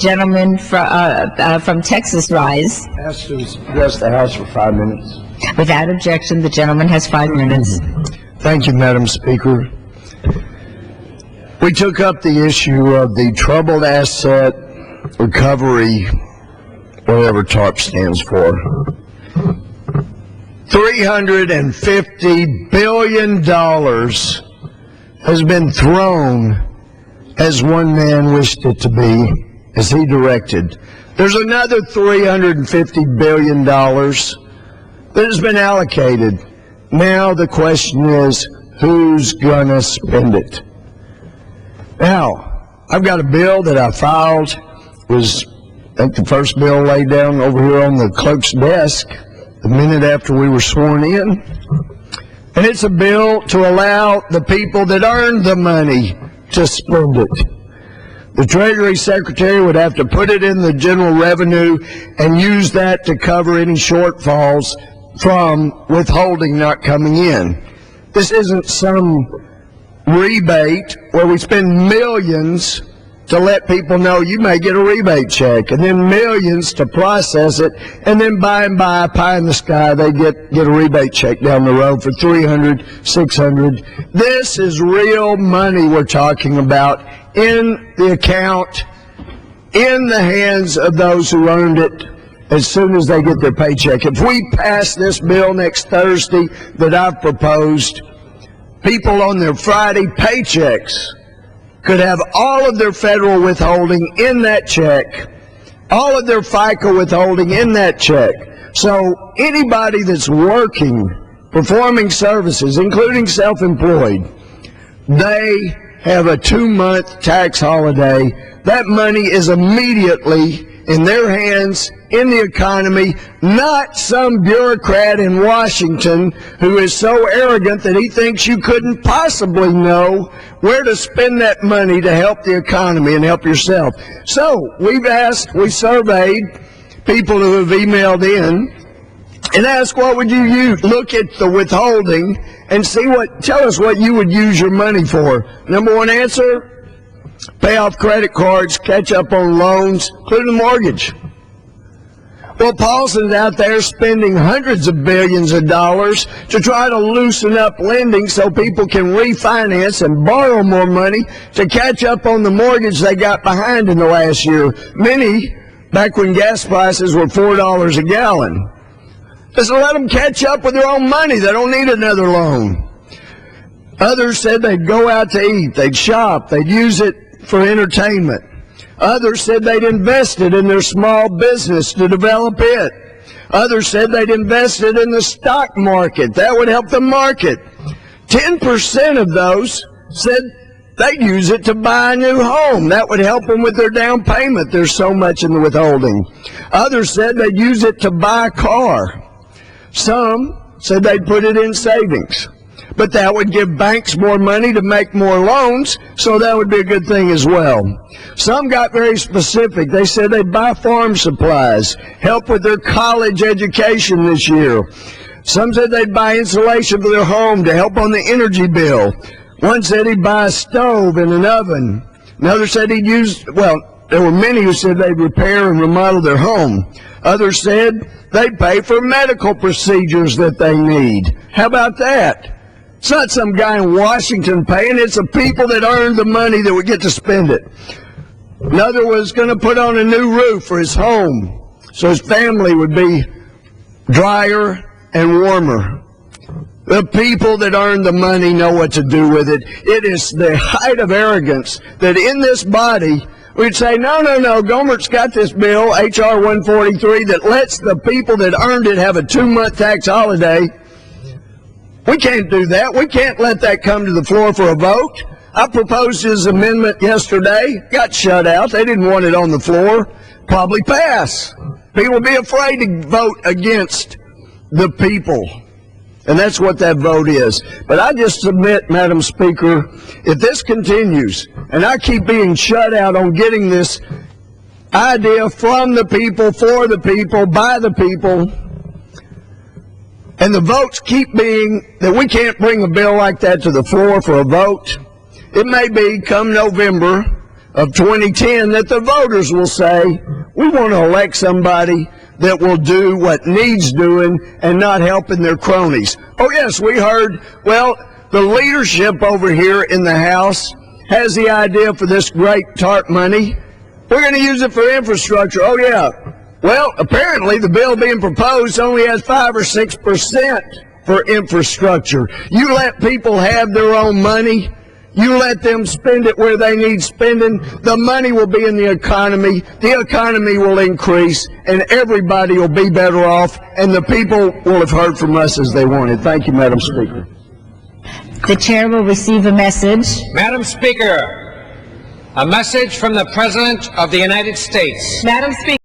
Gentleman from Texas rise. Asked to address the House for 5 minutes. Without objection, the gentleman has 5 minutes. Thank you, Madam Speaker. We took up the issue of the troubled asset recovery, whatever TARP stands for. $350 billion has been thrown as one man wished it to be, as he directed. There's another $350 billion that has been allocated. Now the question is, who's going to spend it? Now, I've got a bill that I filed, was I think the first bill laid down over here on the clerk's desk the minute after we were sworn in. And it's a bill to allow the people that earned the money to spend it. The Treasury Secretary would have to put it in the general revenue and use that to cover any shortfalls from withholding not coming in. This isn't some rebate where we spend millions to let people know you may get a rebate check, and then millions to process it, and then by and by, pie in the sky, they get a rebate check down the road for $300, $600. This is real money we're talking about in the account, in the hands of those who earned it as soon as they get their paycheck. If we pass this bill next Thursday that I've proposed, people on their Friday paychecks could have all of their federal withholding in that check, all of their FICA withholding in that check. So anybody that's working, performing services, including self-employed, they have a 2-month tax holiday. That money is immediately in their hands, in the economy, not some bureaucrat in Washington who is so arrogant that he thinks you couldn't possibly know where to spend that money to help the economy and help yourself. So we surveyed people who have emailed in and asked, what would you use? Look at the withholding and tell us what you would use your money for. Number one answer, pay off credit cards, catch up on loans, including mortgage. Well, Paulson's out there spending hundreds of billions of dollars to try to loosen up lending so people can refinance and borrow more money to catch up on the mortgage they got behind in the last year. Many, back when gas prices were $4 a gallon. Just let them catch up with their own money. They don't need another loan. Others said they'd go out to eat, they'd shop, they'd use it for entertainment. Others said they'd invested in their small business to develop it. Others said they'd invested in the stock market. That would help the market. 10% of those said they'd use it to buy a new home. That would help them with their down payment. There's so much in the withholding. Others said they'd use it to buy a car. Some said they'd put it in savings. But that would give banks more money to make more loans, so that would be a good thing as well. Some got very specific. They said they'd buy farm supplies, help with their college education this year. Some said they'd buy insulation for their home to help on the energy bill. One said he'd buy a stove and an oven. Another said he'd use, there were many who said they'd repair and remodel their home. Others said they'd pay for medical procedures that they need. How about that? It's not some guy in Washington paying, it's the people that earned the money that would get to spend it. Another was going to put on a new roof for his home so his family would be drier and warmer. The people that earned the money know what to do with it. It is the height of arrogance that in this body we'd say, no, Gohmert's got this bill, H.R. 143, that lets the people that earned it have a 2-month tax holiday. We can't do that. We can't let that come to the floor for a vote. I proposed his amendment yesterday, got shut out. They didn't want it on the floor. Probably pass. People would be afraid to vote against the people. And that's what that vote is. But I just submit, Madam Speaker, if this continues, and I keep being shut out on getting this idea from the people, for the people, by the people, and the votes keep being that we can't bring a bill like that to the floor for a vote, it may be come November of 2010 that the voters will say, we want to elect somebody that will do what needs doing and not helping their cronies. Oh, yes, we heard, well, the leadership over here in the House has the idea for this great TARP money. We're going to use it for infrastructure. Oh, yeah. Well, apparently the bill being proposed only has 5 or 6% for infrastructure. You let people have their own money. You let them spend it where they need spending. The money will be in the economy. The economy will increase, and everybody will be better off, and the people will have heard from us as they wanted. Thank you, Madam Speaker. The chair will receive a message. Madam Speaker, a message from the President of the United States. Madam Speaker.